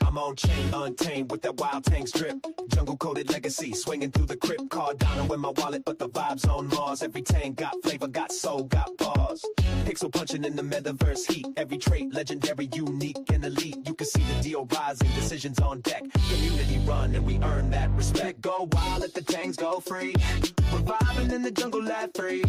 I'm on chain, untamed with that wild Tangz drip. Jungle coated legacy, swinging through the crypt. Cardano in my wallet, but the vibes on Mars. Every tang got flavor, got soul, got bars. Pixel punching in the metaverse heat. Every trait legendary, unique and elite. You can see the deal rising, decisions on deck. Community run, and we earn that respect. Go wild, let the tangs go free. We're vibing in the jungle, let free.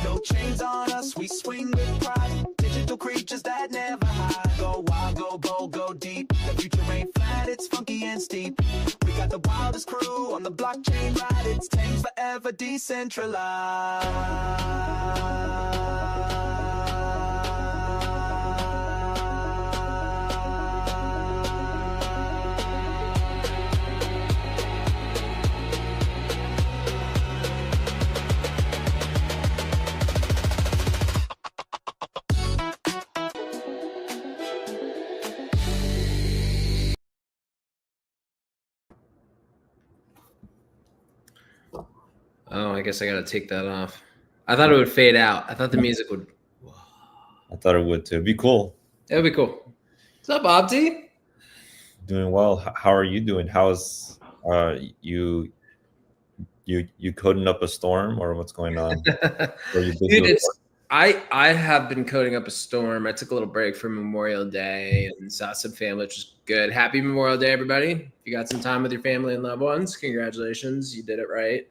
No chains on us, we swing with pride. Digital creatures that never hide. Go wild, go bold, go deep. The future ain't flat, it's funky and steep. We got the wildest crew on the blockchain ride. It's Tangz forever decentralized. Oh, I guess I gotta take that off. I thought it would fade out. I thought the music would. I thought it would too. It'd be cool. It would be cool. What's up, Opti? Doing well. How are you doing? How's you coding up a storm, or what's going on? Dude, I have been coding up a storm. I took a little break for Memorial Day and saw some family, which was good. Happy Memorial Day, everybody. If you got some time with your family and loved ones, congratulations. You did it right.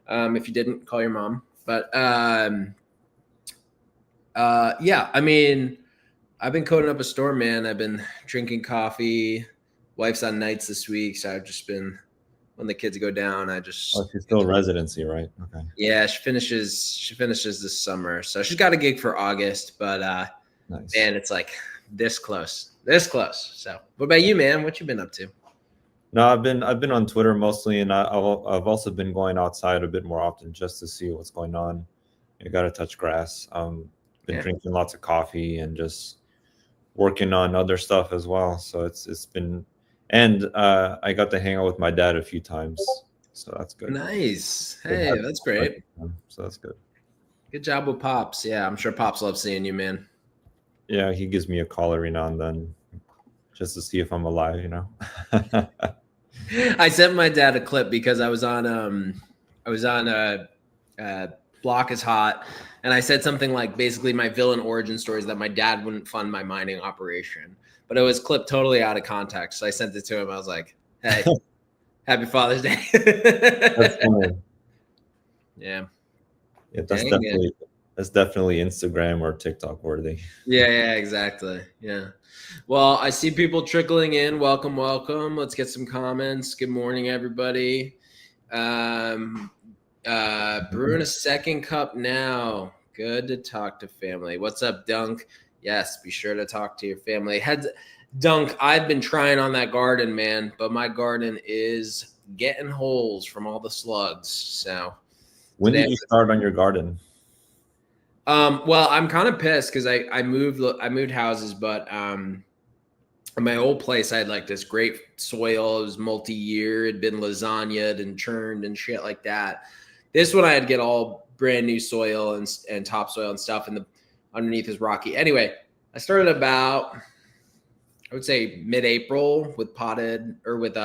If you didn't, call your mom. But yeah, I mean, I've been coding up a storm, man. I've been drinking coffee. Wife's on nights this week, so I've just been, when the kids go down, I just. Oh, she's still in residency, right? Okay. Yeah, she finishes this summer, so she's got a gig for August. But nice. Man, it's like this close. So, what about you, man? What you been up to? No, I've been on Twitter mostly, and I've also been going outside a bit more often just to see what's going on. You got to touch grass. Been drinking lots of coffee and just working on other stuff as well. So it's been, and I got to hang out with my dad a few times, so that's good. Nice. Hey, that's great. So that's good. Good job with Pops. Yeah, I'm sure Pops loves seeing you, man. Yeah, he gives me a call every now and then just to see if I'm alive, you know. I sent my dad a clip because I was on Block is Hot, and I said something like basically my villain origin story is that my dad wouldn't fund my mining operation, but it was clipped totally out of context. So I sent it to him. I was like, "Hey, happy Father's Day." That's funny. Yeah, that's definitely Instagram or TikTok worthy. Yeah, exactly. Yeah. Well, I see people trickling in. Welcome. Let's get some comments. Good morning, everybody. Brewing a second cup now. Good to talk to family. What's up, Dunk? Yes, be sure to talk to your family. Dunk, I've been trying on that garden, man, but my garden is getting holes from all the slugs. So when did you start on your garden? Well, I'm kind of pissed because I moved houses, but in my old place I had like this great soil. It was multi-year, it'd been lasagnaed and churned and shit like that. This one I had to get all brand new soil and topsoil and stuff, and the underneath is rocky. Anyway, I started about, I would say mid-April with potted or with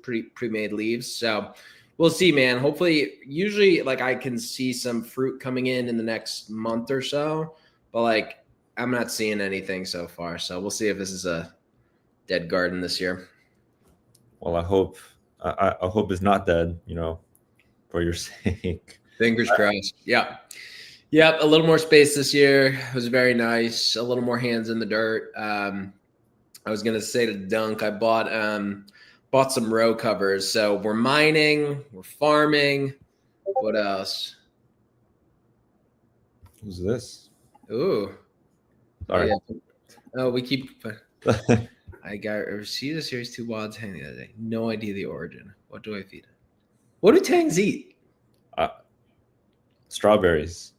pre-made leaves. So we'll see, man. Hopefully, usually like I can see some fruit coming in the next month or so, but like I'm not seeing anything so far. So we'll see if this is a dead garden this year. Well, I hope it's not dead, you know, for your sake. Fingers crossed. Yeah. Yep. A little more space this year. It was very nice. A little more hands in the dirt. I was going to say to Dunk, I bought some row covers. So we're mining, we're farming. What else? Who's this? Ooh. Sorry. Oh, we keep. I received a series 2 wild tang the other day. No idea the origin. What do I feed it? What do tangs eat? Strawberries.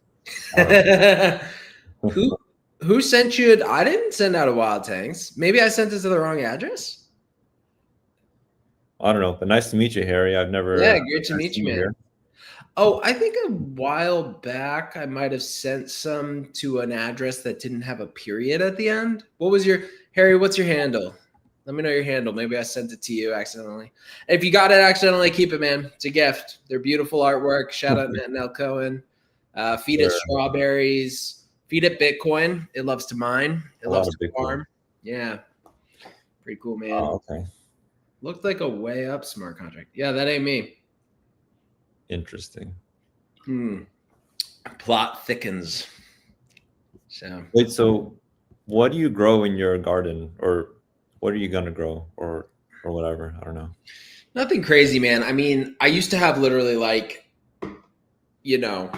Who sent you? I didn't send out a wild tangs. Maybe I sent it to the wrong address. I don't know, but nice to meet you, Harry. I've never. Yeah, great to meet you, man. Oh, I think a while back I might have sent some to an address that didn't have a period at the end. What was your Harry? What's your handle? Let me know your handle. Maybe I sent it to you accidentally. If you got it accidentally, keep it, man. It's a gift. They're beautiful artwork. Shout out Nell Cohen. Feed it Sure. strawberries. Feed it Bitcoin. It loves to mine. It A loves lot of to Bitcoin. farm. Yeah, pretty cool, man. Oh, okay. Looked like a way up smart contract. Yeah, that ain't me. Interesting. Plot thickens. So Wait, so what do you grow in your garden, or what are you gonna grow, or whatever? I don't know. nothing crazy, man. I mean, I used to have literally like, you know,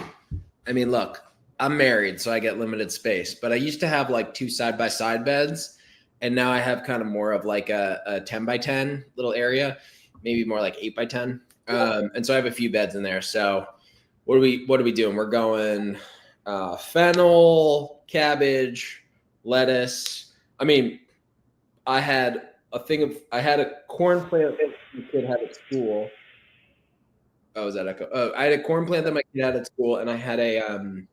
I mean, look, I'm married, so I get limited space, but I used to have like 2 side-by-side beds, and now I have kind of more of like a 10 by 10 little area, maybe more like 8 by 10. And so I have a few beds in there. So what are we doing? We're going fennel, cabbage, lettuce. I mean, I had a corn plant that my kid had at school. Oh, was that echo? Oh, I had a corn plant that my kid had at school, and I had a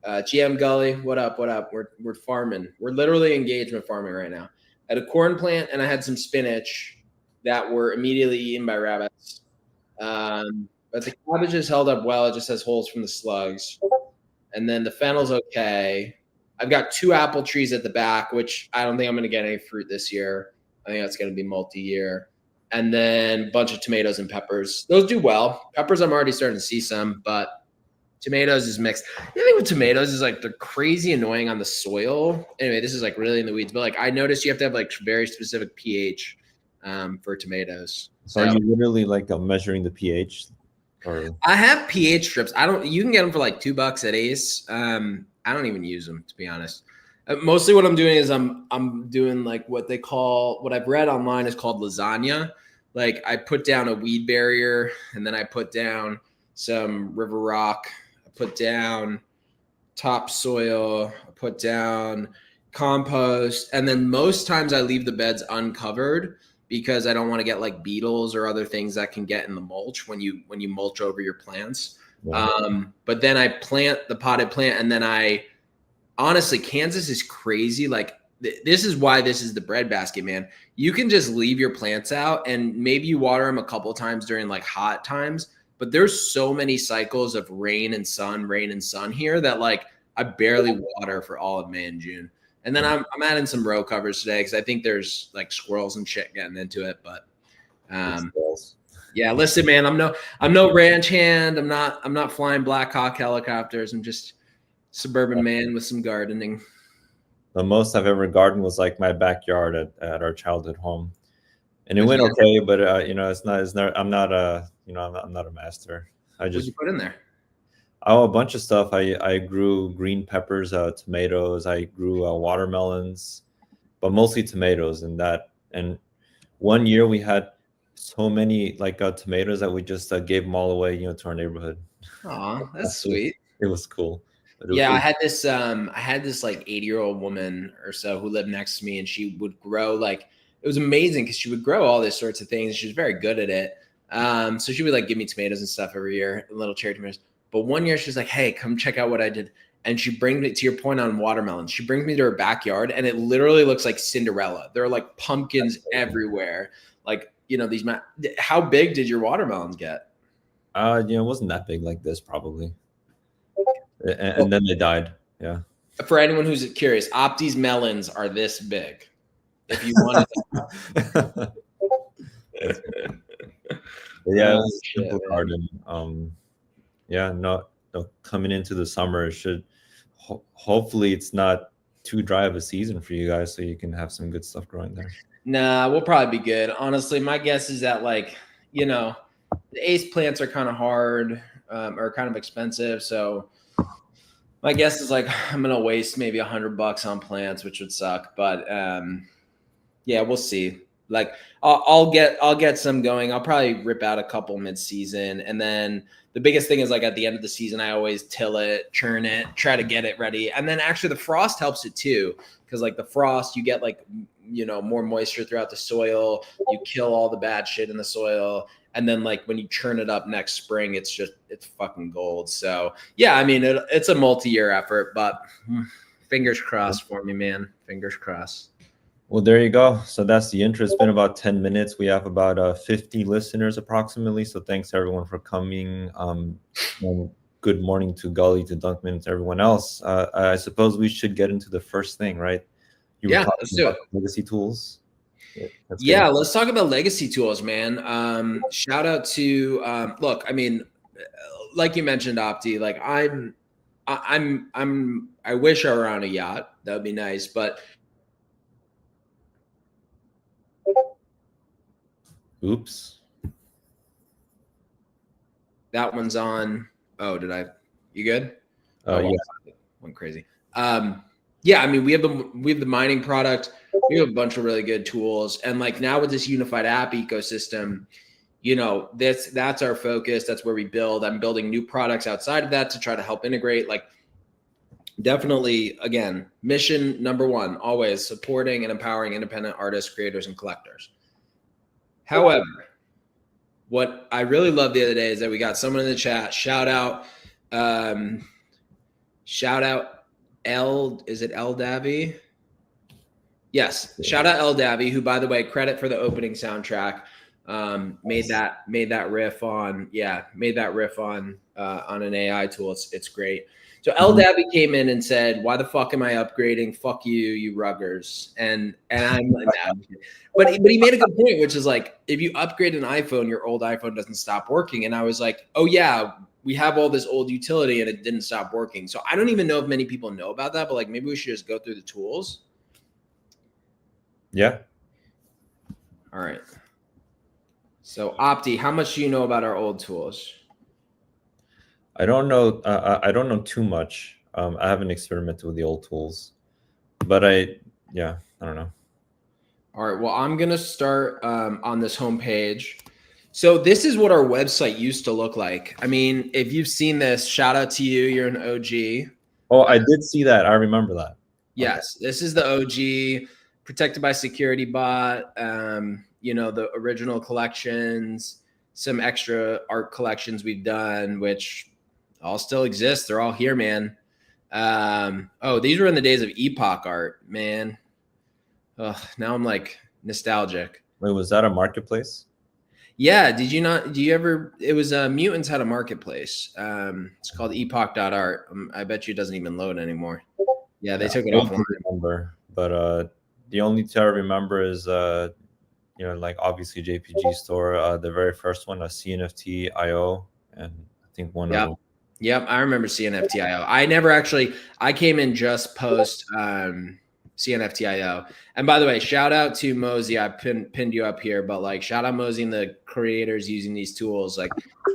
GM Gully. What up? What up? We're farming. We're literally engagement farming right now. I had a corn plant, and I had some spinach that were immediately eaten by rabbits. But the cabbage has held up well. It just has holes from the slugs. And then the fennel's okay. I've got 2 apple trees at the back, which I don't think I'm going to get any fruit this year. I think that's going to be multi-year. And then a bunch of tomatoes and peppers. Those do well. Peppers, I'm already starting to see some, but tomatoes is mixed. The thing with tomatoes is like they're crazy annoying on the soil. Anyway, this is like really in the weeds, but like I noticed you have to have like very specific pH for tomatoes. So are you literally like measuring the pH? Or I have pH strips. You can get them for like $2 at Ace. I don't even use them, to be honest. Mostly what I'm doing is I'm doing like what I've read online is called lasagna. Like I put down a weed barrier, and then I put down some river rock. I put down topsoil. I put down compost. And then most times I leave the beds uncovered because I don't want to get like beetles or other things that can get in the mulch when you mulch over your plants. yeah. But then I plant the potted plant, and then honestly, Kansas is crazy. Like this is why this is the breadbasket, man. You can just leave your plants out, and maybe you water them a couple of times during like hot times, but there's so many cycles of rain and sun here that like I barely water for all of May and June. And then I'm adding some row covers today because I think there's like squirrels and shit getting into it. But yeah, listen, man, I'm no ranch hand. I'm not flying Black Hawk helicopters. I'm just suburban man with some gardening. The most I've ever gardened was like my backyard at our childhood home, and it went okay. But it's not. I'm not a master. What'd you put in there? Oh, a bunch of stuff. I grew green peppers, tomatoes. I grew watermelons, but mostly tomatoes. And one year we had so many like tomatoes that we just gave them all away, to our neighborhood. Aw, that's sweet. It was cool. Yeah, I had this like 80-year-old woman or so who lived next to me, and she would grow it was amazing because she would grow all these sorts of things. She was very good at it. So she would like give me tomatoes and stuff every year, little cherry tomatoes. But one year she's like, "Hey, come check out what I did." And she brings me, to your point on watermelons, she brings me to her backyard, and it literally looks like Cinderella. There are like pumpkins everywhere. Like, how big did your watermelons get? It wasn't that big like this probably. And then they died. Yeah. For anyone who's curious, Opti's melons are this big. If you wanted to. Yeah, simple garden. No, coming into the summer, it should hopefully it's not too dry of a season for you guys, so you can have some good stuff growing there. Nah, we'll probably be good. Honestly, my guess is that the Ace plants are kind of hard or kind of expensive. So my guess is like I'm gonna waste maybe $100 on plants, which would suck. But yeah, we'll see. Like I'll get some going. I'll probably rip out a couple mid-season, and then the biggest thing is like at the end of the season, I always till it, churn it, try to get it ready, and then actually the frost helps it too, because like the frost, you get like more moisture throughout the soil. You kill all the bad shit in the soil, And then like when you churn it up next spring, it's fucking gold. So yeah, I mean, it's a multi-year effort, but fingers crossed for me, man. Fingers crossed. Well, there you go. So that's the intro. It's been about 10 minutes. We have about 50 listeners approximately. So thanks everyone for coming. And good morning to Gully, to Dunkman, to everyone else. I suppose we should get into the first thing, right? Yeah, let's do it. Legacy tools. Yeah, let's talk about legacy tools, man. Shout out to look, I mean, like you mentioned, Opti, like I wish I were on a yacht. That would be nice, but oops. That one's on. Oh, you good? Oh, yeah. Went crazy. Yeah, I mean, we have the mining product. We have a bunch of really good tools, and like now with this unified app ecosystem, you know, that's our focus. That's where we build. I'm building new products outside of that to try to help integrate. Like, definitely, again, mission number one, always supporting and empowering independent artists, creators, and collectors. However, what I really loved the other day is that we got someone in the chat. Shout out is it El Davy? Yes. Shout out El Davy, who, by the way, credit for the opening soundtrack. Made that riff on an AI tool. It's great. So El Davy came in and said, "Why the fuck am I upgrading? Fuck you, you ruggers." And I'm like, but he made a good point, which is like, if you upgrade an iPhone, your old iPhone doesn't stop working. And I was like, oh yeah, we have all this old utility and it didn't stop working. So I don't even know if many people know about that, but like maybe we should just go through the tools. Yeah. All right. So Opti, how much do you know about our old tools? I don't know. I don't know too much. I haven't experimented with the old tools, but I don't know. All right. Well, I'm gonna start on this homepage. So this is what our website used to look like. I mean, if you've seen this, shout out to you. You're an OG. Oh, I did see that. I remember that. Yes, okay. This is the OG, protected by security bot. You know, the original collections, some extra art collections we've done, which all still exist. They're all here, man. Oh, these were in the days of epoch art, man. Ugh, now I'm like nostalgic. Wait, was that a marketplace? Yeah. Did you ever, it was Mutants had a marketplace. It's called epoch.art. I bet you it doesn't even load anymore. Yeah, they took it off. I don't remember, but the only two I remember is you know, like obviously JPG Store, the very first one, a CNFT.io, and I think one of them. Yep, I remember CNFT.io. I came in just post CNFT.io. And by the way, shout out to Mosey. I pinned you up here, but like shout out Mosey and the creators using these tools. Like,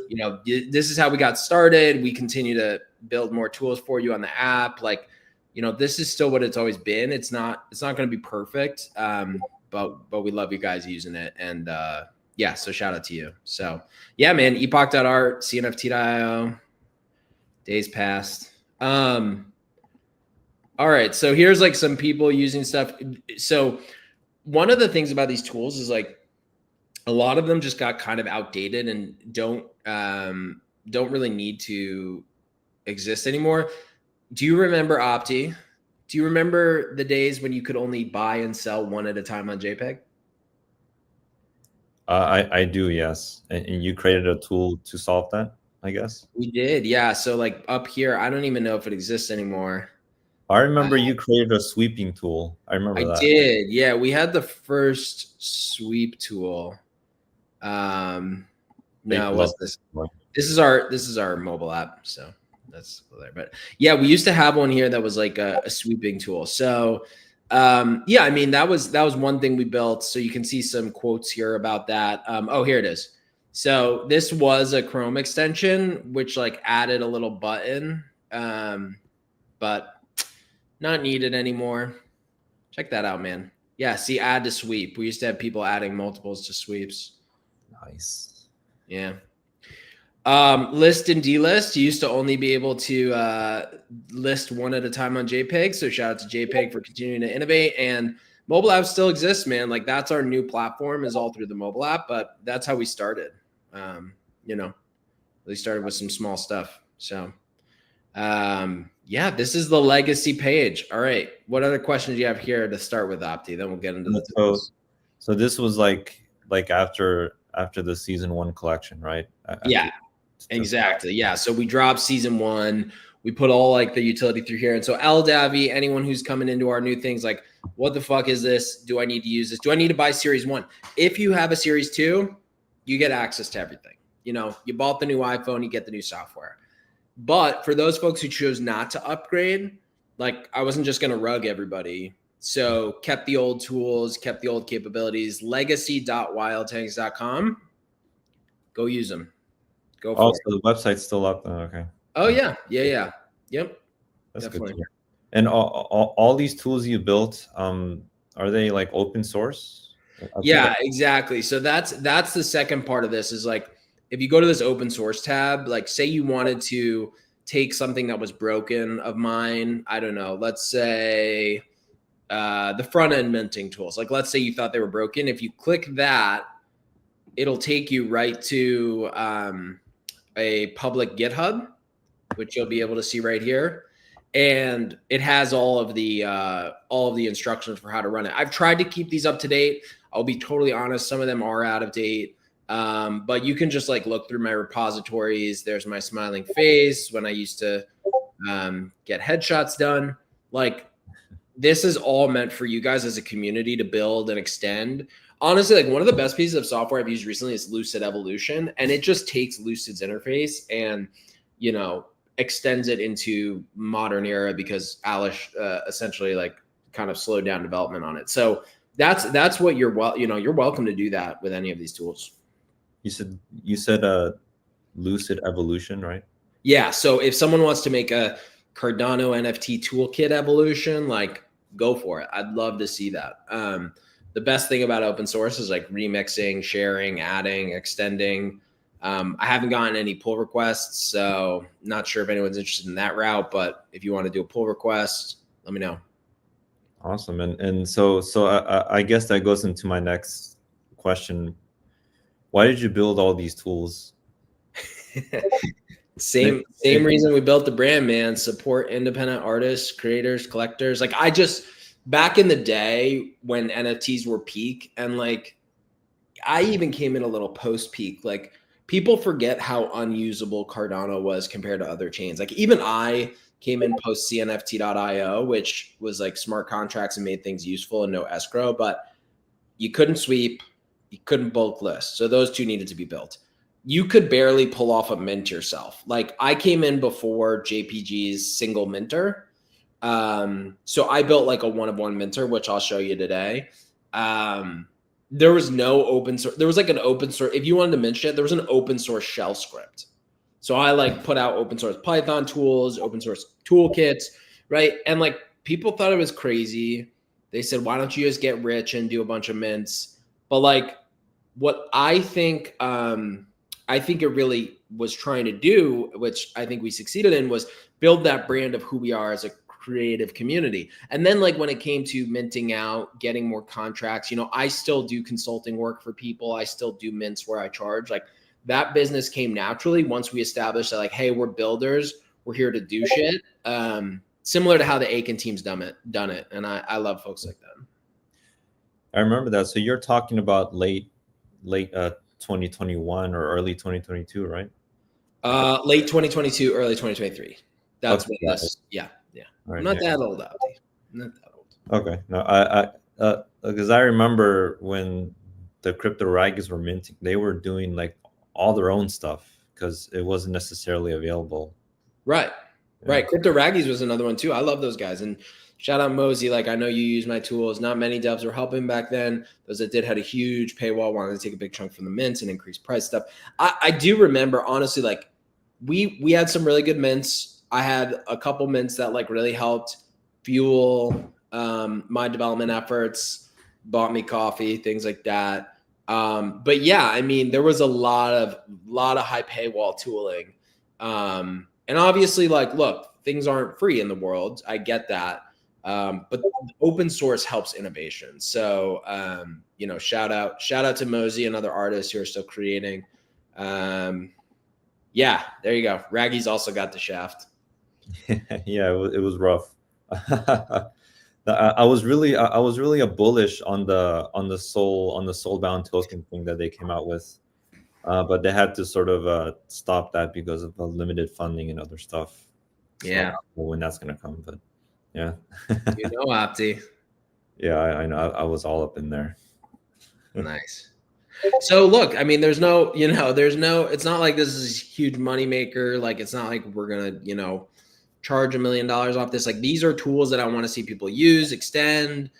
you know, this is how we got started. We continue to build more tools for you on the app. Like, you know, this is still what it's always been. It's not going to be perfect. But we love you guys using it. And yeah, so shout out to you. So yeah, man, epoch.art, CNFT.io, days past. All right, so here's like some people using stuff. So one of the things about these tools is like a lot of them just got kind of outdated and don't really need to exist anymore. Do you remember Opti? Do you remember the days when you could only buy and sell one at a time on JPEG? I do, yes. And you created a tool to solve that, I guess? We did, yeah. So like up here, I don't even know if it exists anymore. I remember you created a sweeping tool. I remember that. I did, yeah. We had the first sweep tool. No, what's this? This is our mobile app, so that's there. But yeah, we used to have one here that was like a sweeping tool. So yeah, I mean that was one thing we built. So you can see some quotes here about that. Oh, here it is. So this was a Chrome extension, which like added a little button, but not needed anymore. Check that out, man. Yeah, see, add to sweep. We used to have people adding multiples to sweeps. Nice. Yeah. List and delist. You used to only be able to list one at a time on JPEG. So shout out to JPEG for continuing to innovate. And mobile apps still exist, man. Like that's our new platform, is all through the mobile app, but that's how we started. You know, they started with some small stuff. So, yeah, this is the legacy page. All right. What other questions do you have here to start with, Opti? Then we'll get into the tools. So this was like after the season 1 collection, right? Yeah, exactly. Yeah. So we dropped season 1. We put all like the utility through here. And so LDAVI, anyone who's coming into our new things, like, what the fuck is this? Do I need to use this? Do I need to buy series 1? If you have a series 2, you get access to everything. You know, you bought the new iPhone, you get the new software. But for those folks who chose not to upgrade, like, I wasn't just going to rug everybody. So kept the old tools, kept the old capabilities, legacy.wildtangs.com. Go use them. Go for it. So the website's still up then. Okay. Oh yeah. Yep. That's definitely. good to hear. And all these tools you built, are they like open source? Yeah, exactly. So that's the second part of this is like, if you go to this open source tab, like say you wanted to take something that was broken of mine, I don't know, let's say the front end minting tools. Like, let's say you thought they were broken. If you click that, it'll take you right to a public GitHub, which you'll be able to see right here. And it has all of the instructions for how to run it. I've tried to keep these up to date. I'll be totally honest. Some of them are out of date. But you can just like look through my repositories. There's my smiling face when I used to get headshots done. Like, this is all meant for you guys as a community to build and extend. Honestly, like, one of the best pieces of software I've used recently is Lucid Evolution. And it just takes Lucid's interface and, you know, extends it into modern era because Alice essentially like kind of slowed down development on it. So that's what you're welcome to do that with any of these tools. You said Lucid Evolution, right? Yeah. So if someone wants to make a Cardano NFT toolkit evolution, like, go for it. I'd love to see that. The best thing about open source is like remixing, sharing, adding, extending. I haven't gotten any pull requests, so not sure if anyone's interested in that route, but if you want to do a pull request, let me know. Awesome. And so I guess that goes into my next question. Why did you build all these tools? Same reason we built the brand, man. Support independent artists, creators, collectors. Like, back in the day when NFTs were peak, and like, I even came in a little post peak, like, people forget how unusable Cardano was compared to other chains. Like, even I came in post CNFT.io, which was like smart contracts and made things useful and no escrow, but you couldn't sweep, you couldn't bulk list. So those two needed to be built. You could barely pull off a mint yourself. Like, I came in before JPG's single minter. So I built like a one-of-one minter, which I'll show you today. There was no open source. There was like an open source. If you wanted to mint shit, there was an open source shell script. So I like put out open source Python tools, open source toolkits, right? And like, people thought it was crazy. They said, why don't you just get rich and do a bunch of mints? But like, what I think it really was trying to do, which I think we succeeded in, was build that brand of who we are as a creative community. And then like, when it came to minting out, getting more contracts, you know, I still do consulting work for people. I still do mints where I charge. Like, that business came naturally once we established that, like, hey, we're builders. We're here to do shit. Similar to how the Aiken team's done it. And I love folks like that. I remember that. So you're talking about late 2021 or early 2022, right? Late 2022, early 2023. That's okay. when this. Yeah. Right, Not that old, Abdi. Not that old. Okay. No, I because I remember when the crypto raggies were minting, they were doing like all their own stuff because it wasn't necessarily available. Right. Yeah. Right. Crypto raggies was another one too. I love those guys. And shout out Mosey. Like, I know you use my tools. Not many devs were helping back then. Those that did had a huge paywall, wanted to take a big chunk from the mints and increase price stuff. I do remember, honestly, like, we had some really good mints. I had a couple mints that like really helped fuel my development efforts, bought me coffee, things like that. But yeah, I mean, there was a lot of high paywall tooling. And obviously, like, look, things aren't free in the world. I get that. But open source helps innovation. So, you know, shout out to Mosey and other artists who are still creating. Yeah, there you go. Raggy's also got the shaft. Yeah, it was rough. I was really a bullish on the soulbound token thing that they came out with, but they had to sort of stop that because of the limited funding and other stuff. So I Yeah, don't know when that's gonna come, but yeah. you know, Opti. Yeah, I know. I was all up in there. Nice. So look, I mean, there's no, it's not like this is a huge moneymaker. Like, it's not like we're gonna, charge $1 million off this. Like, these are tools that I want to see people use, extend,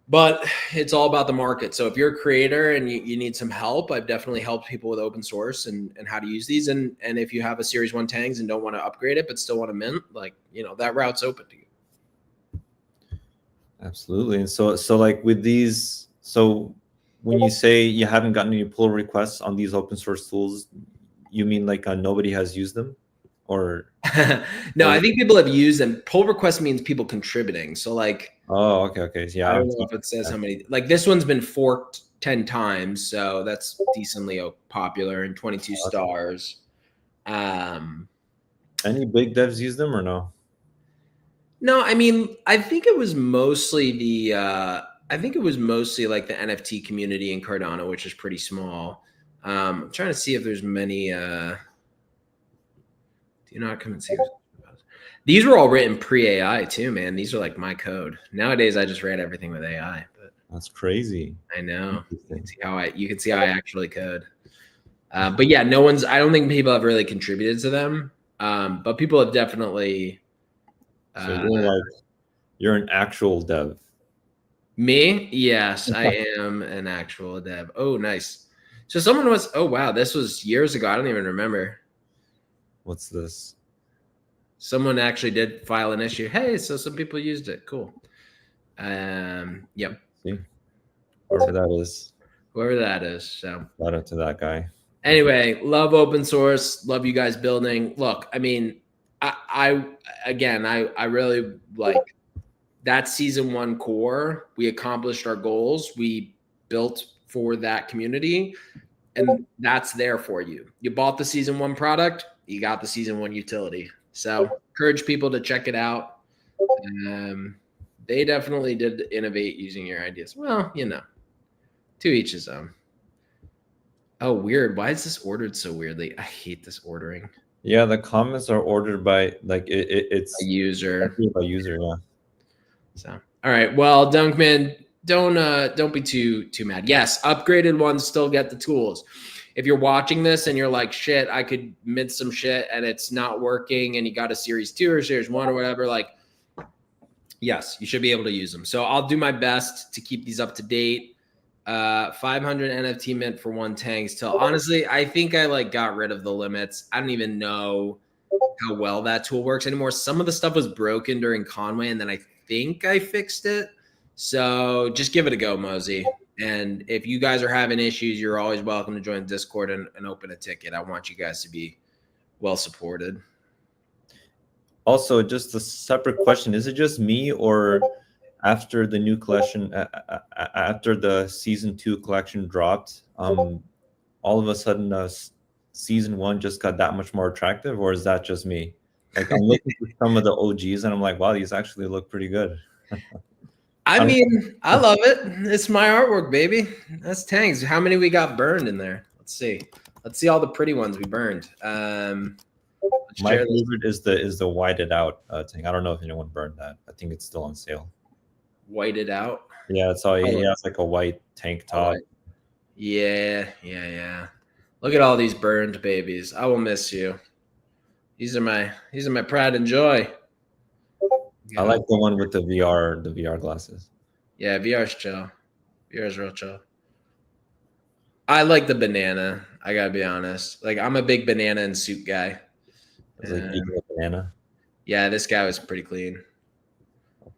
but it's all about the market. So if you're a creator and you need some help, I've definitely helped people with open source and how to use these. And if you have a Series 1 Tangz and don't want to upgrade it, but still want to mint, like, that route's open to you. Absolutely. And so like with these, so when you say you haven't gotten any pull requests on these open source tools, you mean like nobody has used them, or? No, I think people have used them. Pull request means people contributing. So like, Oh, okay. Yeah, I don't know if it says how many. Like, this one's been forked 10 times, so that's decently popular and 22 stars. Any big devs use them or no? No, I mean, I think it was mostly like the NFT community in Cardano, which is pretty small. I'm trying to see if there's many. Do you not come and see? These were all written pre-AI too, man. These are like my code. Nowadays, I just write everything with AI. But That's crazy. I know. You can see how I actually code. But yeah, I don't think people have really contributed to them. But people have definitely. So you're an actual dev. Me? Yes, I am an actual dev. Oh, nice. So someone was, oh, wow, this was years ago. I don't even remember. What's this? Someone actually did file an issue. Hey, so some people used it. Cool. Yep. See? Whoever that is. Whoever that is. So shout out to that guy. Anyway, love open source. Love you guys building. Look, I mean, I really like that season 1 core. We accomplished our goals. We built for that community, and that's there for you. You bought the season 1 product, you got the season 1 utility. So encourage people to check it out. They definitely did innovate using your ideas. Well, to each his own. Oh, weird. Why is this ordered so weirdly? I hate this ordering. Yeah, the comments are ordered by like it's a user. By user, yeah. So, all right. Well, Dunkman, don't be too mad. Yes, upgraded ones still get the tools. If you're watching this and you're like, shit, I could mint some shit and it's not working, and you got a Series 2 or Series 1 or whatever, like, yes, you should be able to use them. So I'll do my best to keep these up to date. 500 NFT mint for 1 Tangz till, honestly, I think I like got rid of the limits. I don't even know how well that tool works anymore. Some of the stuff was broken during Conway, and then I think I fixed it. So just give it a go, Mosey. And if you guys are having issues, you're always welcome to join Discord and open a ticket. I want you guys to be well supported. Also, just a separate question. Is it just me, or after the new collection, after the season 2 collection dropped, all of a sudden season 1 just got that much more attractive, or is that just me? Like, I'm looking at some of the OGs and I'm like, wow, these actually look pretty good. I mean, I love it. It's my artwork, baby. That's Tangz. How many we got burned in there? Let's see all the pretty ones we burned. My favorite is the whited out thing. I don't know if anyone burned that. I think it's still on sale. Whited out? Yeah, it's all he has like a white tank top. Yeah. Look at all these burned babies. I will miss you. These are my pride and joy. I like the one with the VR glasses. Yeah, VR's chill. VR's real chill. I like the banana. I gotta be honest. Like, I'm a big banana and suit guy. It's like eating a banana. Yeah, this guy was pretty clean.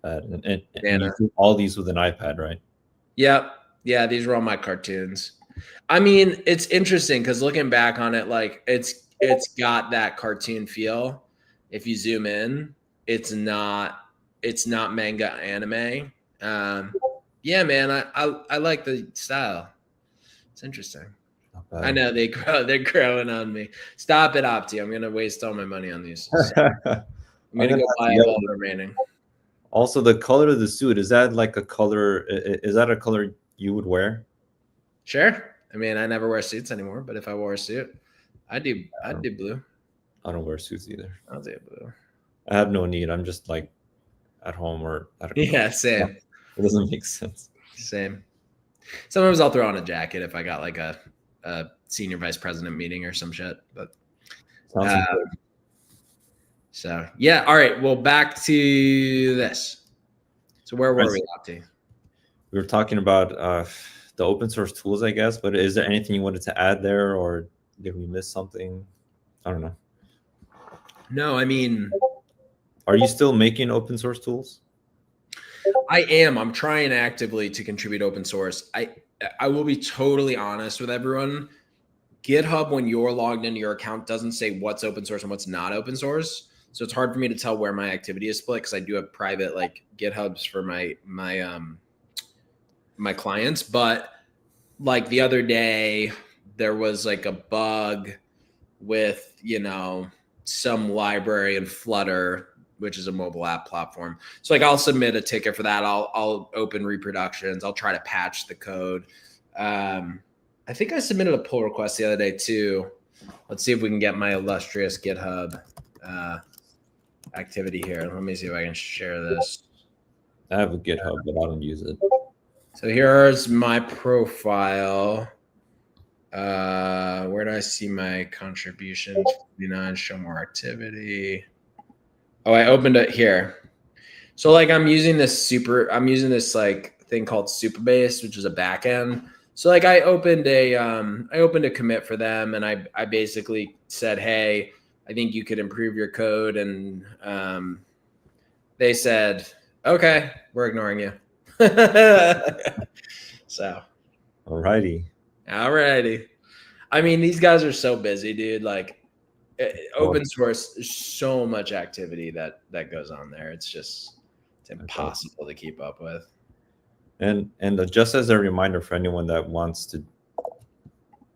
And you do all these with an iPad, right? Yep. Yeah, these were all my cartoons. I mean, it's interesting because looking back on it, like, it's got that cartoon feel. If you zoom in, it's not manga anime. Yeah, man, I like the style. It's interesting. Not bad. I know they're growing on me. Stop it, Opti. I'm gonna waste all my money on these. So I'm gonna go buy all the remaining. Also, the color of the suit, is that like a color? Is that a color you would wear? Sure. I mean, I never wear suits anymore, but if I wore a suit, I'd do blue. I don't wear suits either. I'll do blue. I have no need. I'm just like at home or at a Yeah, same. It doesn't make sense. Same. Sometimes I'll throw on a jacket if I got like a senior vice president meeting or some shit. But so yeah, all right. Well, back to this. So where were we up to? We were talking about the open source tools, I guess. But is there anything you wanted to add there, or did we miss something? I don't know. No, I mean, are you still making open source tools? I am. I'm trying actively to contribute open source. I will be totally honest with everyone. GitHub, when you're logged into your account, doesn't say what's open source and what's not open source. So it's hard for me to tell where my activity is split because I do have private like GitHubs for my clients. But like the other day, there was like a bug with, some library in Flutter, which is a mobile app platform. So like I'll submit a ticket for that. I'll open reproductions. I'll try to patch the code. I think I submitted a pull request the other day too. Let's see if we can get my illustrious GitHub activity here. Let me see if I can share this. I have a GitHub, but I don't use it. So here's my profile. Where do I see my contributions? 49, show more activity. Oh, I opened it here. So like I'm using this like thing called Supabase, which is a backend. So like I opened a commit for them, and I basically said, hey, I think you could improve your code, and they said, okay, we're ignoring you. So Alrighty. I mean, these guys are so busy, dude. Like open source, there's so much activity that goes on there. It's impossible to keep up with. And just as a reminder for anyone that wants to,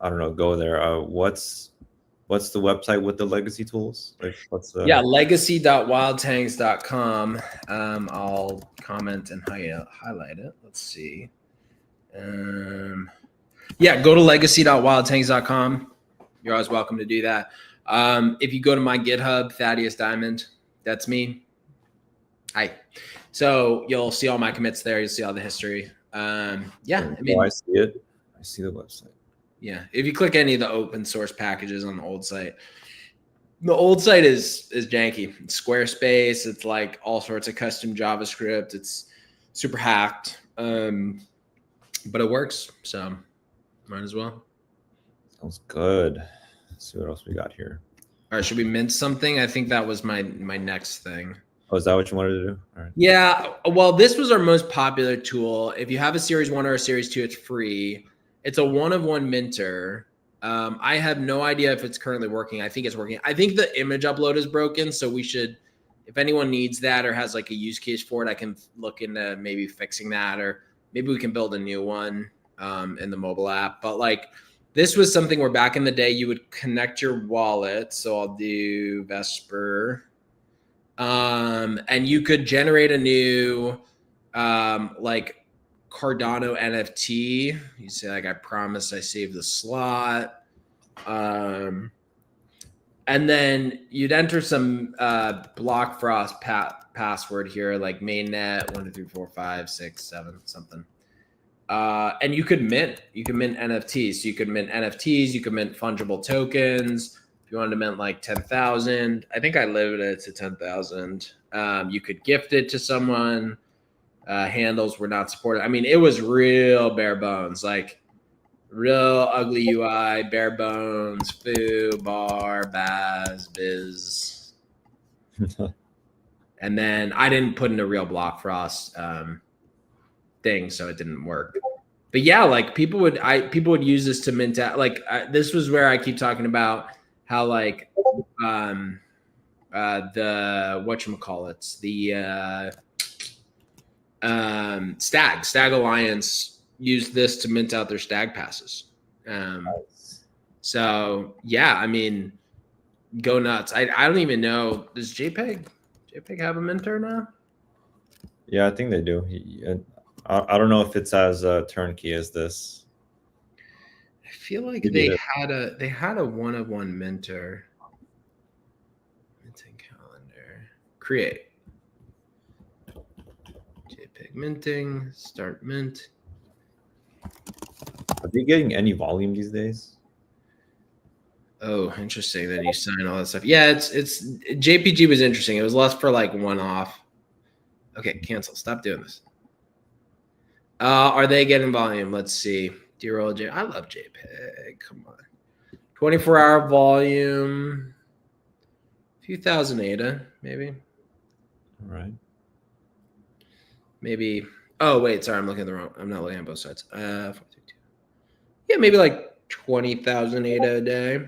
I don't know, go there. What's the website with the legacy tools? Like legacy.wildtangs.com. I'll comment and highlight it. Let's see. Go to legacy.wildtangs.com. You're always welcome to do that. If you go to my GitHub, Thaddeus Diamond, that's me. Hi. So you'll see all my commits there. You'll see all the history. I see it. I see the website. Yeah. If you click any of the open source packages on the old site is janky. It's Squarespace. It's like all sorts of custom JavaScript. It's super hacked. But it works. So might as well. Sounds good. Let's see what else we got here. All right. Should we mint something? I think that was my next thing. Oh, is that what you wanted to do? All right. Yeah. Well, this was our most popular tool. If you have a Series 1 or a Series 2, it's free. It's a one-of-one minter. I have no idea if it's currently working. I think it's working. I think the image upload is broken. So we should, if anyone needs that or has like a use case for it, I can look into maybe fixing that, or maybe we can build a new one in the mobile app. But like this was something where back in the day you would connect your wallet. So I'll do Vesper. And you could generate a new like Cardano NFT. You say like, I promise I saved the slot. And then you'd enter some block frost password here, like mainnet 1 2 3 4 5 6 7 something. And you could mint NFTs. So you could mint NFTs, you could mint fungible tokens. If you wanted to mint like 10,000, I think I limited it to 10,000. You could gift it to someone. Handles were not supported. I mean, it was real bare bones, like real ugly UI, bare bones, foo, bar, baz, biz. And then I didn't put in a real block frost thing, so it didn't work. But yeah, like people would use this to mint out. Like this was where I keep talking about how like the whatchamacallits, the Stag Alliance used this to mint out their Stag passes. So yeah, I mean, go nuts. I don't even know. Does JPEG have a minter now? Yeah, I think they do. I don't know if it's as turnkey as this. I feel like Maybe they had a one-of-one minter. Minting calendar. Create. JPEG minting. Start mint. Are they getting any volume these days? Oh, interesting. Then you sign all that stuff. Yeah, it's JPG was interesting. It was less for like one-off. Okay, cancel. Stop doing this. Are they getting volume? Let's see. Dear old J. I love JPEG. Come on. 24-hour volume. A few thousand ADA, maybe. All right. Maybe. Oh, wait. Sorry, I'm looking at the wrong. I'm not looking at both sides. Yeah, maybe like 20,000 ADA a day.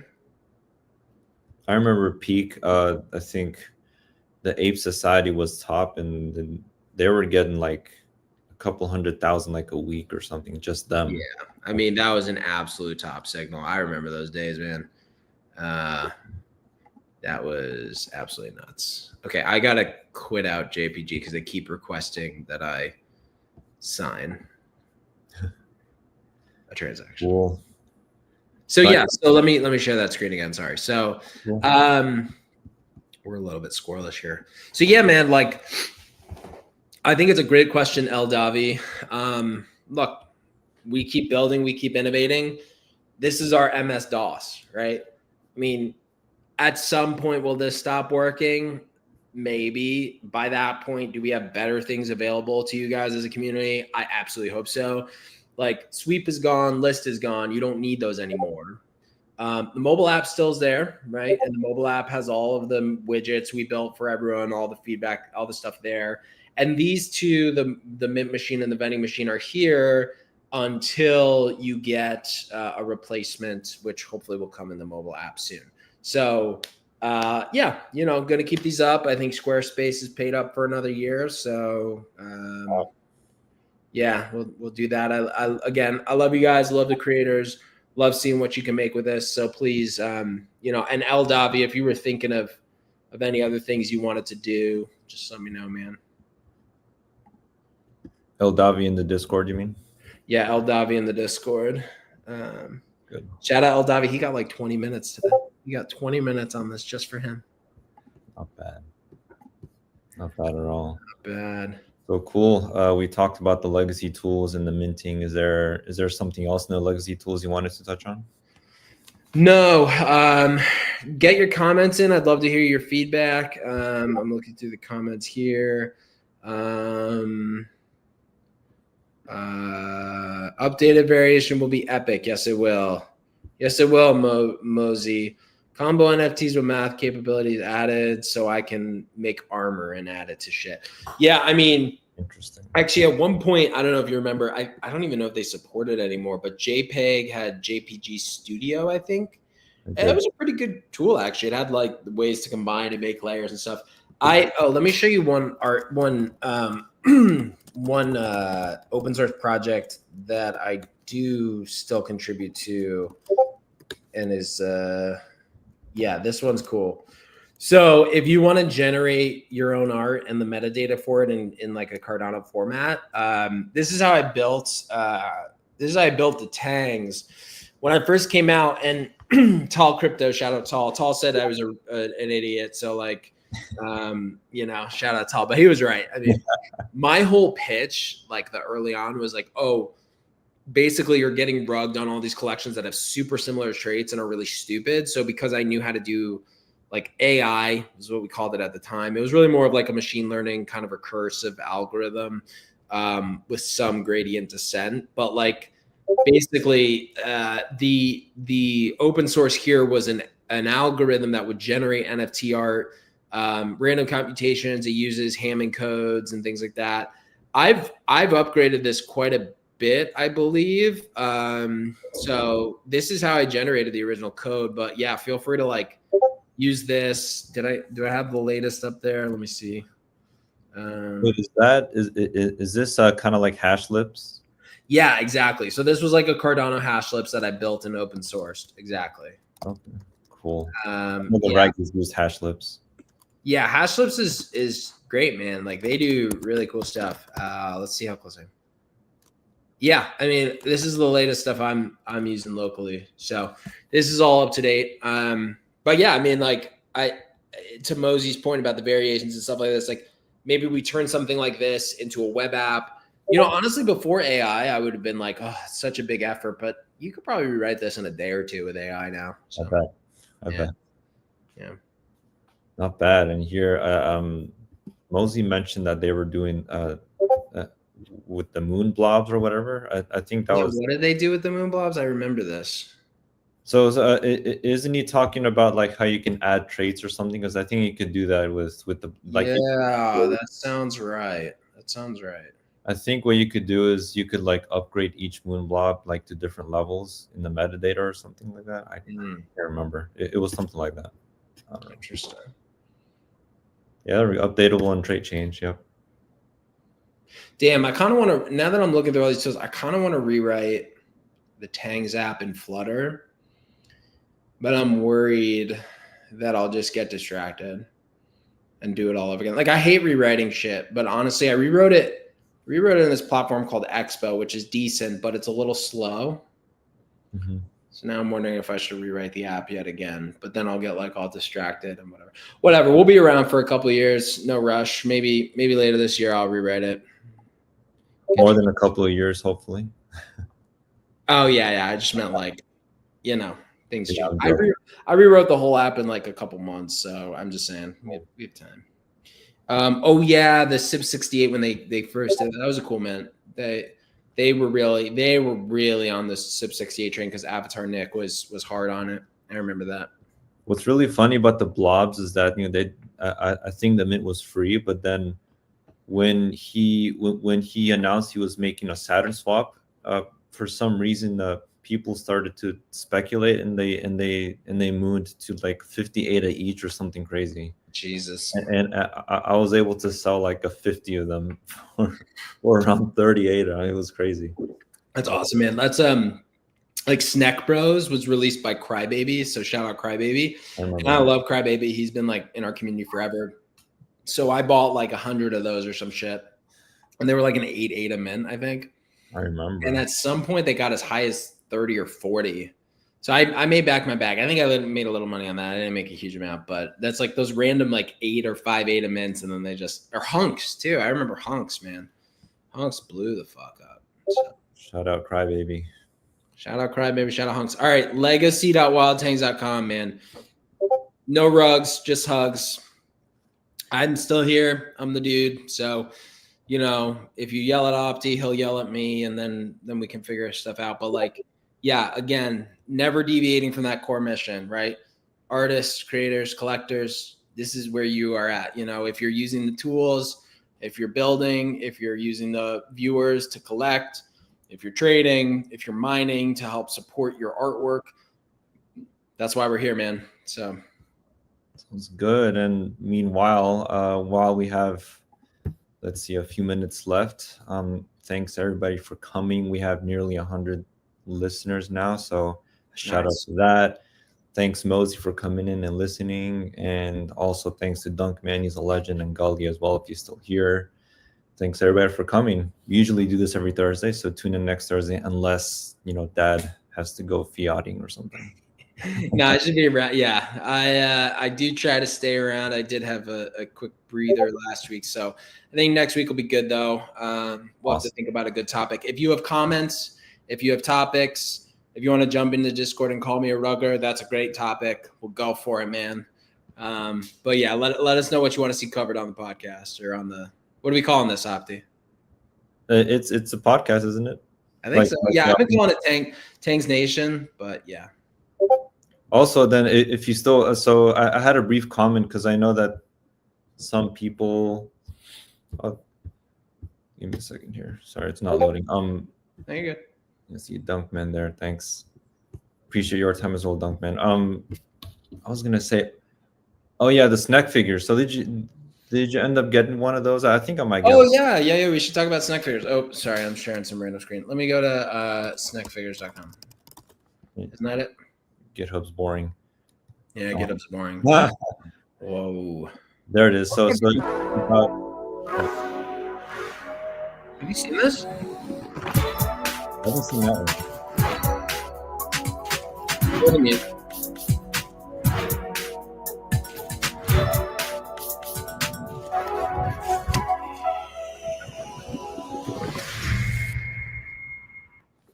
I remember peak. I think the Ape Society was top, and then they were getting like a couple 100,000 like a week or something. Just them. Yeah, I mean that was an absolute top signal. I remember those days, man. That was absolutely nuts. Okay, I gotta quit out JPG because they keep requesting that I sign a transaction. Cool. So yeah, so let me share that screen again. Sorry. So Cool. we're a little bit squirrelish here. So yeah, man, like I think it's a great question, El Davi. Look, we keep building, we keep innovating. This is our MS DOS, right? I mean, at some point, will this stop working? Maybe. By that point, do we have better things available to you guys as a community? I absolutely hope so. Like sweep is gone, list is gone. You don't need those anymore. The mobile app still is there, right? And the mobile app has all of the widgets we built for everyone, all the feedback, all the stuff there. And these two, the mint machine and the vending machine, are here until you get a replacement, which hopefully will come in the mobile app soon. So yeah, you know, going to keep these up. I think Squarespace is paid up for another year. So yeah, we'll do that. Again, I love you guys. Love the creators. Love seeing what you can make with this. So please, you know, and El Davi, if you were thinking of any other things you wanted to do, just let me know, man. El Davi in the Discord, you mean? Yeah, El Davi in the Discord. Good. Shout out El Davi. He got like 20 minutes today. He got 20 minutes on this just for him. Not bad. Not bad at all. Not bad. So cool. We talked about the legacy tools and the minting. Is there something else in the legacy tools you wanted to touch on? No. Get your comments in. I'd love to hear your feedback. I'm looking through the comments here. Updated variation will be epic. Yes, it will. Yes, it will, Mosey. Combo NFTs with math capabilities added so I can make armor and add it to shit. Yeah, I mean, interesting. Actually, at one point, I don't know if you remember, I don't even know if they support it anymore, but JPEG had JPG Studio, I think. And it was a pretty good tool, actually. It had like ways to combine and make layers and stuff. Let me show you one open source project that I do still contribute to, and is yeah, this one's cool. So if you want to generate your own art and the metadata for it in like a Cardano format, this is how I built the Tangz when I first came out. And Tall Crypto, shout out Tall. Tall said I was an idiot, so like, you know, shout out Tall, but he was right. I mean, my whole pitch, like the early on, was like, oh, basically you're getting rugged on all these collections that have super similar traits and are really stupid. So because I knew how to do like AI is what we called it at the time, it was really more of like a machine learning kind of recursive algorithm with some gradient descent. But like basically the open source here was an algorithm that would generate NFT art, random computations. It uses Hamming codes and things like that. I've upgraded this quite a bit, I believe. So this is how I generated the original code. But yeah, feel free to like use this. Do I have the latest up there? Let me see. Wait, is this kind of like hash lips? Yeah, exactly. So this was like a Cardano hash lips that I built and open sourced. Exactly. Okay, cool. Um, The yeah. Rags use hash lips. Yeah, hash lips is great, man. Like they do really cool stuff. Let's see how close I am. Yeah, I mean, this is the latest stuff I'm using locally. So this is all up to date. But yeah, I mean, like to Mosey's point about the variations and stuff like this, like maybe we turn something like this into a web app. You know, honestly, before AI, I would have been like, oh, it's such a big effort, but you could probably rewrite this in a day or two with AI now. So, I bet. Yeah. Not bad. And here, Mosey mentioned that they were doing with the moon blobs or whatever. I think that was. What did they do with the moon blobs? I remember this. So isn't he talking about like how you can add traits or something? Because I think you could do that with the like. Yeah, that sounds right. That sounds right. I think what you could do is you could like upgrade each moon blob like to different levels in the metadata or something like that. I can't remember. It was something like that. Interesting. Yeah, updatable and trait change. Yep. Damn, I kind of want to. Now that I'm looking through all these tools, I kind of want to rewrite the Tangz app in Flutter, but I'm worried that I'll just get distracted and do it all over again. Like I hate rewriting shit, but honestly, I rewrote it in this platform called Expo, which is decent, but it's a little slow. Mm-hmm. So now I'm wondering if I should rewrite the app yet again, but then I'll get like all distracted and whatever. We'll be around for a couple of years. No rush. Maybe later this year I'll rewrite it. More than a couple of years, hopefully. Oh yeah. I just meant like, you know, things Yeah, change. I rewrote the whole app in like a couple months, so I'm just saying we have time. Oh yeah, the SIP68 when they first did that was a cool mint. They were really on the SIP68 train because Avatar Nick was hard on it. I remember that. What's really funny about the blobs is that I think the mint was free, but then when he announced he was making a Saturn swap, for some reason people started to speculate and they moved to like 58 each or something crazy. Jesus. And I was able to sell like a 50 of them for around 38. It was crazy. That's awesome, man. That's like Snack Bros was released by Crybaby, so shout out Crybaby. I love Crybaby. He's been like in our community forever. So I bought like 100 of those or some shit, and they were like an 8 a mint, I think. I remember. And at some point they got as high as 30 or 40. So I made back my bag. I think I made a little money on that. I didn't make a huge amount, but that's like those random like 8 or 5 a mints, and then they just or hunks too. I remember hunks, man. Hunks blew the fuck up. So. Shout out Crybaby. Shout out Crybaby. Shout out hunks. All right, legacy.wildtangs.com, man. No rugs, just hugs. I'm still here. I'm the dude. So, you know, if you yell at Opti, he'll yell at me, and then we can figure stuff out. But like, yeah, again, never deviating from that core mission, right? Artists, creators, collectors, this is where you are at. You know, if you're using the tools, if you're building, if you're using the viewers to collect, if you're trading, if you're mining to help support your artwork, that's why we're here, man. So sounds good. And meanwhile, while we have, let's see, a few minutes left, thanks everybody for coming. We have nearly 100 listeners now, so shout out to that. Thanks Mosey for coming in and listening, and also thanks to Dunkman, he's a legend, and Gully as well if you're still here. Thanks everybody for coming. We usually do this every Thursday, so tune in next Thursday unless Dad has to go fiating or something. No, I should be around. Yeah, I do try to stay around. I did have a quick breather last week, so I think next week will be good though. We'll have to think about a good topic. If you have comments, if you have topics, if you want to jump into Discord and call me a rugger, that's a great topic. We'll go for it, man. But yeah, let us know what you want to see covered on the podcast or on the, what are we calling this, Opti? It's a podcast, isn't it? I think so. Yeah, I've been calling it Tangz Nation, but yeah. Also, then if you still, so I had a brief comment because I know that some people. Give me a second here. Sorry, it's not loading. No, you're good. I see Dunkman there. Thanks. Appreciate your time as well, Dunkman. I was gonna say, oh yeah, the snack figures. So Did you end up getting one of those? I think I might get Oh one. yeah. We should talk about snack figures. Oh, sorry, I'm sharing some random screen. Let me go to snackfigures.com. Isn't that it? GitHub's boring. Yeah, GitHub's boring. Ah, Whoa. there it is. So Have you seen this? I haven't seen that one. What do you mean?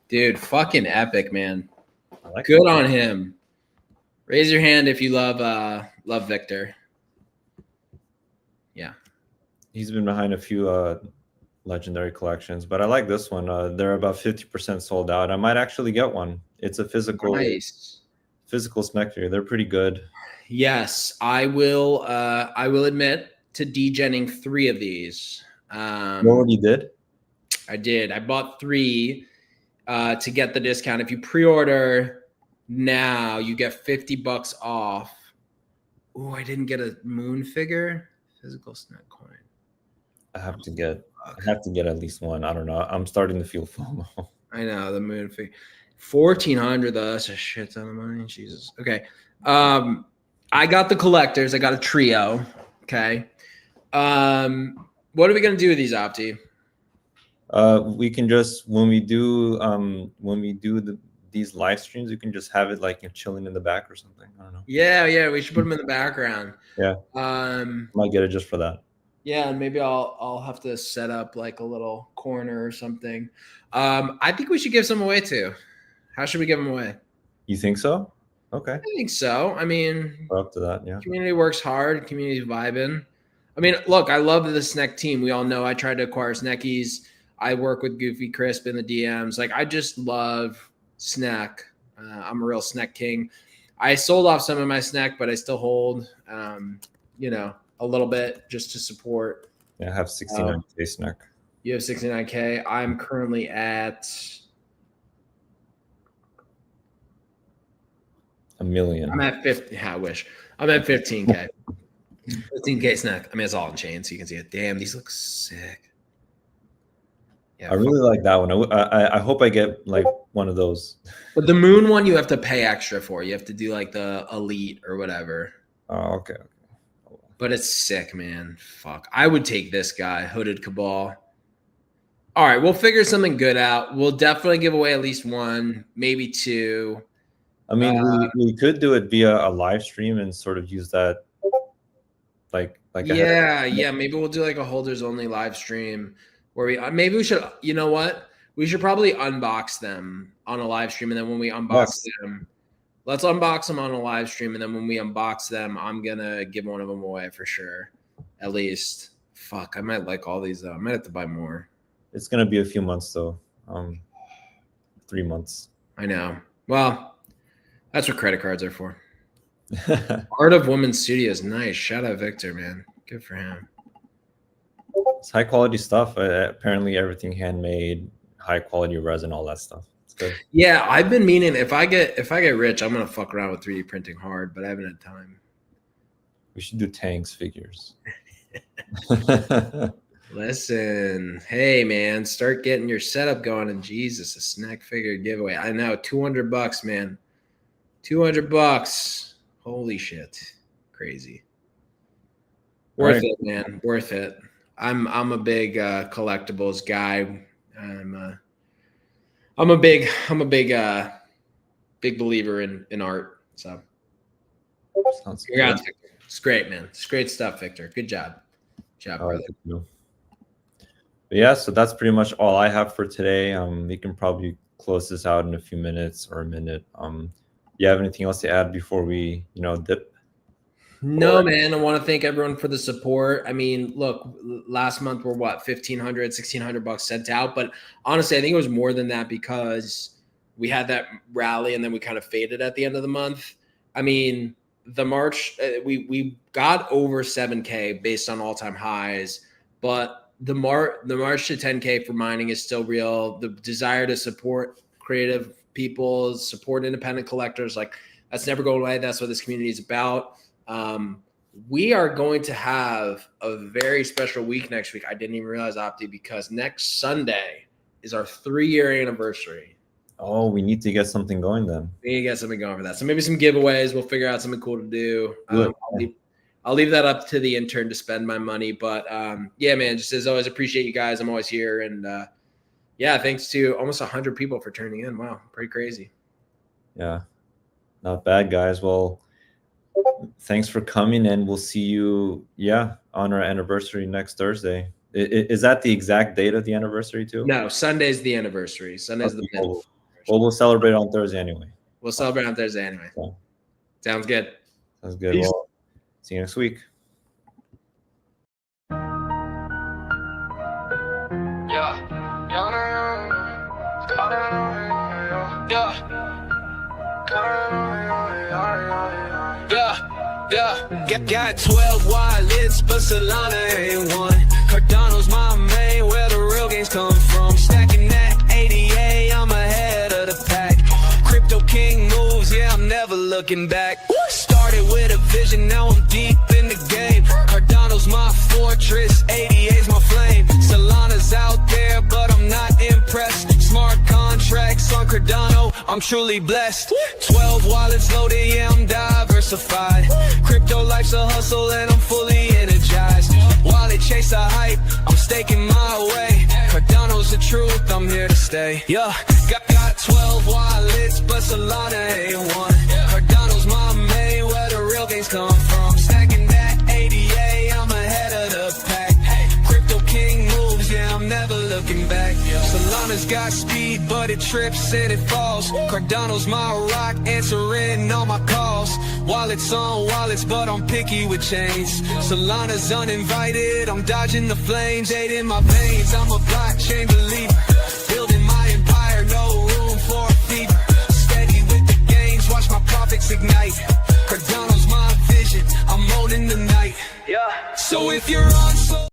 Dude, fucking epic, man. I like Good that. on him. Raise your hand if you love Victor. Yeah. He's been behind a few legendary collections, but I like this one. They're about 50% sold out. I might actually get one. It's a physical snack figure. They're pretty good. Yes, I will admit to degenning 3 of these. You already did? I did. I bought 3 to get the discount. If you pre-order now, you get $50 off. Oh, I didn't get a moon figure. Physical snack coin. I have to get at least one. I don't know. I'm starting to feel FOMO. I know the moon figure. 1,400 though. That's a shit ton of money. Jesus. Okay. I got the collectors. I got a trio. Okay. What are we gonna do with these, Opti? We can just when we do these live streams, you can just have it like chilling in the back or something. I don't know. Yeah. We should put them in the background. Yeah. Might get it just for that. Yeah, and maybe I'll have to set up like a little corner or something. I think we should give some away too. How should we give them away? You think so? Okay. I think so. I mean, we're up to that, yeah. Community works hard. Community vibing. I mean, look, I love the Snack team. We all know I tried to acquire Snackies. I work with Goofy Crisp in the DMs. Like, I just love Snack. I'm a real Snack king. I sold off some of my Snack, but I still hold, a little bit just to support. Yeah, I have 69K Snack. You have 69K. I'm currently at a million. I'm at 50. Yeah, I wish. I'm at 15K. 15K Snack. I mean, it's all in chain, so you can see it. Damn, these look sick. Yeah, I really like that one. I hope I get like one of those. But the moon one, you have to pay extra for. You have to do like the elite or whatever. Oh, okay. But it's sick, man. Fuck. I would take this guy, Hooded Cabal. All right, we'll figure something good out. We'll definitely give away at least 1, maybe 2. I mean, we could do it via a live stream and sort of use that like yeah. Maybe we'll do like a holders only live stream where we should, you know what? We should probably unbox them on a live stream, and then when we unbox them, let's unbox them on a live stream, and then when we unbox them, I'm gonna give one of them away for sure. At least. Fuck, I might like all these though. I might have to buy more. It's gonna be a few months though. 3 months. I know. Well, that's what credit cards are for. Art of Woman Studios, nice. Shout out Victor, man. Good for him. It's high quality stuff. Apparently, everything handmade, high quality resin, all that stuff. It's good. Yeah, I've been meaning if I get rich, I'm gonna fuck around with 3D printing hard, but I haven't had time. We should do Tangz figures. Listen, hey man, start getting your setup going, and Jesus, a snack figure giveaway. I know, $200, man. $200. Holy shit, crazy. Worth it, man. Worth it. I'm a big collectibles guy. I'm a big believer in art. So sounds good. It's great, man. It's great stuff, Victor. Good job. Good job, brother. But yeah, so that's pretty much all I have for today. We can probably close this out in a few minutes or a minute. You have anything else to add before we, dip? No, man. I want to thank everyone for the support. I mean, look, last month we're what, $1,600 sent out. But honestly, I think it was more than that because we had that rally and then we kind of faded at the end of the month. I mean, the March, we got over 7K based on all-time highs, but the March to 10K for mining is still real. The desire to support creative people, support independent collectors, like that's never going away. That's what this community is about. we are going to have a very special week next week. I didn't even realize, Opti, because next Sunday is our 3-year anniversary. Oh, we need to get something going then. We need to get something going for that. So maybe some giveaways. We'll figure out something cool to do. I'll leave that up to the intern to spend my money. But yeah, man, just as always, appreciate you guys. I'm always here. And yeah, thanks to almost 100 people for turning in. Wow, pretty crazy. Yeah, not bad, guys. Well, thanks for coming, and we'll see you, on our anniversary next Thursday. Is that the exact date of the anniversary too? No, Sunday's the anniversary. Sunday's the well, we'll celebrate on Thursday anyway. We'll celebrate on Thursday anyway. Yeah. Sounds good. Sounds good. Well, see you next week. Got 12 wallets, but Solana ain't one. Cardano's my main, where the real gains come from. Stacking that 88, I'm ahead of the pack. Crypto king moves, yeah, I'm never looking back. Started with a vision, now I'm deep in the game. Cardano's my fortress, 88's my flame. Solana's out there, but I'm not impressed. Smart contracts on Cardano, I'm truly blessed. 12 wallets loaded, yeah, I'm diversified. Crypto life's a hustle and I'm fully energized. Wallet chase a hype, I'm staking my way. Cardano's the truth, I'm here to stay. Yeah, got 12 wallets, but Solana ain't one. Cardano's my main, where the real gains come from. Stacking that 88, I'm ahead of the pack. Crypto king moves, yeah, I'm never looking back. Solana's got speed, but it trips and it falls. Cardano's my rock, answering all my calls. Wallets on wallets, but I'm picky with chains. Solana's uninvited, I'm dodging the flames. Ate in my veins, I'm a blockchain believer. Building my empire, no room for a fever. Steady with the gains, watch my profits ignite. Cardano's my vision, I'm owning the night. Yeah. So if you're on